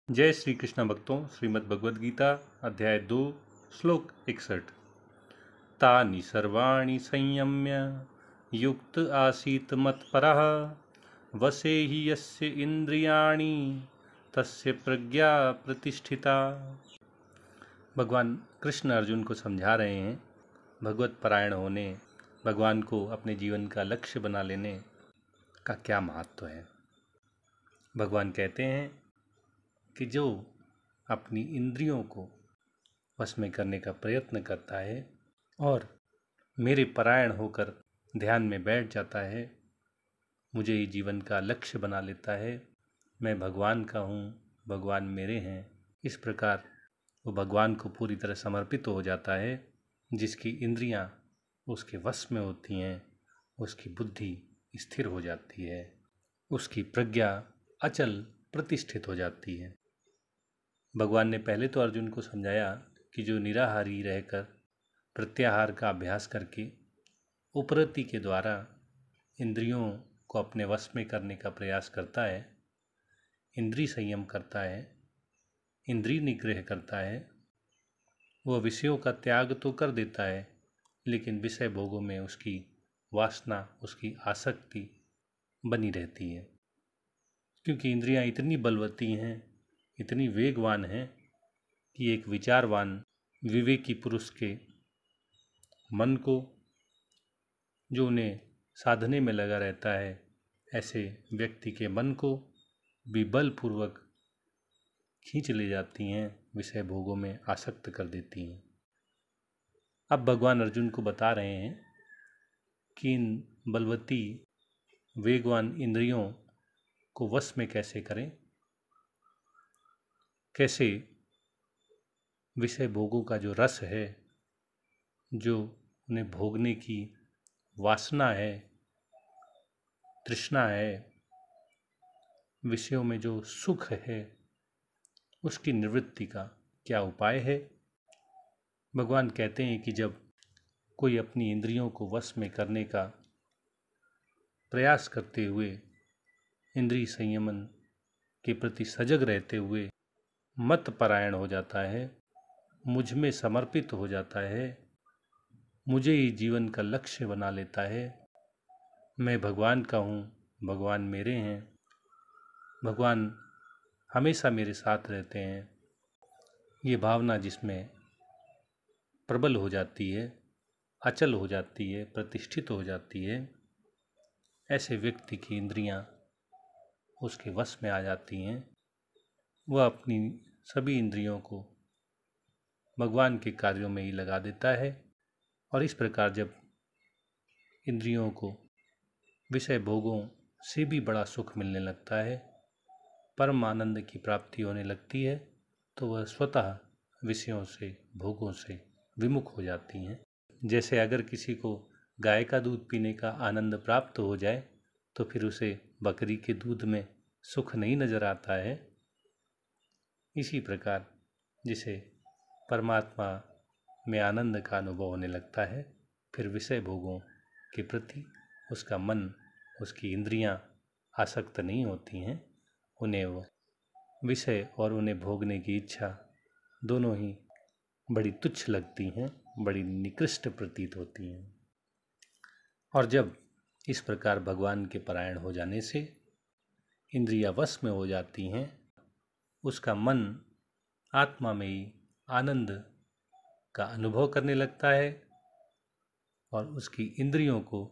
जय श्री कृष्ण भक्तों, श्रीमद् भगवद गीता अध्याय 2 श्लोक 61। तानि सर्वाणि संयम्य युक्त आसीत मत्परः वसे हि यस्य इंद्रियाणि तस्य प्रज्ञा प्रतिष्ठिता। भगवान कृष्ण अर्जुन को समझा रहे हैं भगवत परायण होने, भगवान को अपने जीवन का लक्ष्य बना लेने का क्या महत्व है। भगवान कहते हैं कि जो अपनी इंद्रियों को वश में करने का प्रयत्न करता है और मेरे परायण होकर ध्यान में बैठ जाता है, मुझे ही जीवन का लक्ष्य बना लेता है, मैं भगवान का हूँ, भगवान मेरे हैं, इस प्रकार वो भगवान को पूरी तरह समर्पित हो जाता है। जिसकी इंद्रियां उसके वश में होती हैं, उसकी बुद्धि स्थिर हो जाती है, उसकी प्रज्ञा अचल प्रतिष्ठित हो जाती है। भगवान ने पहले तो अर्जुन को समझाया कि जो निराहारी रहकर प्रत्याहार का अभ्यास करके उपरति के द्वारा इंद्रियों को अपने वश में करने का प्रयास करता है, इंद्रिय संयम करता है, इंद्रिय निग्रह करता है, वह विषयों का त्याग तो कर देता है, लेकिन विषय भोगों में उसकी वासना, उसकी आसक्ति बनी रहती है। क्योंकि इंद्रियां इतनी बलवती हैं, इतनी वेगवान हैं कि एक विचारवान विवेकी पुरुष के मन को, जो उन्हें साधने में लगा रहता है, ऐसे व्यक्ति के मन को भी बलपूर्वक खींच ले जाती हैं, विषय भोगों में आसक्त कर देती हैं। अब भगवान अर्जुन को बता रहे हैं कि इन बलवती वेगवान इंद्रियों को वश में कैसे करें, कैसे विषय भोगों का जो रस है, जो उन्हें भोगने की वासना है, तृष्णा है, विषयों में जो सुख है, उसकी निवृत्ति का क्या उपाय है। भगवान कहते हैं कि जब कोई अपनी इंद्रियों को वश में करने का प्रयास करते हुए, इंद्रिय संयमन के प्रति सजग रहते हुए मत परायण हो जाता है, मुझ में समर्पित हो जाता है, मुझे ही जीवन का लक्ष्य बना लेता है, मैं भगवान का हूँ, भगवान मेरे हैं, भगवान हमेशा मेरे साथ रहते हैं, ये भावना जिसमें प्रबल हो जाती है, अचल हो जाती है, प्रतिष्ठित हो जाती है, ऐसे व्यक्ति की इंद्रियां उसके वश में आ जाती हैं। वह अपनी सभी इंद्रियों को भगवान के कार्यों में ही लगा देता है और इस प्रकार जब इंद्रियों को विषय भोगों से भी बड़ा सुख मिलने लगता है, परम आनंद की प्राप्ति होने लगती है, तो वह स्वतः विषयों से, भोगों से विमुख हो जाती हैं। जैसे अगर किसी को गाय का दूध पीने का आनंद प्राप्त हो जाए तो फिर उसे बकरी के दूध में सुख नहीं नजर आता है, इसी प्रकार जिसे परमात्मा में आनंद का अनुभव होने लगता है, फिर विषय भोगों के प्रति उसका मन, उसकी इंद्रियां आसक्त नहीं होती हैं, उन्हें वो विषय और उन्हें भोगने की इच्छा दोनों ही बड़ी तुच्छ लगती हैं, बड़ी निकृष्ट प्रतीत होती हैं। और जब इस प्रकार भगवान के परायण हो जाने से इंद्रियां वश में हो जाती हैं, उसका मन आत्मा में ही आनंद का अनुभव करने लगता है और उसकी इंद्रियों को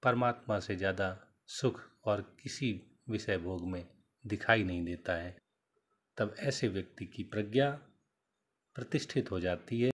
परमात्मा से ज़्यादा सुख और किसी विषय भोग में दिखाई नहीं देता है। तब ऐसे व्यक्ति की प्रज्ञा प्रतिष्ठित हो जाती है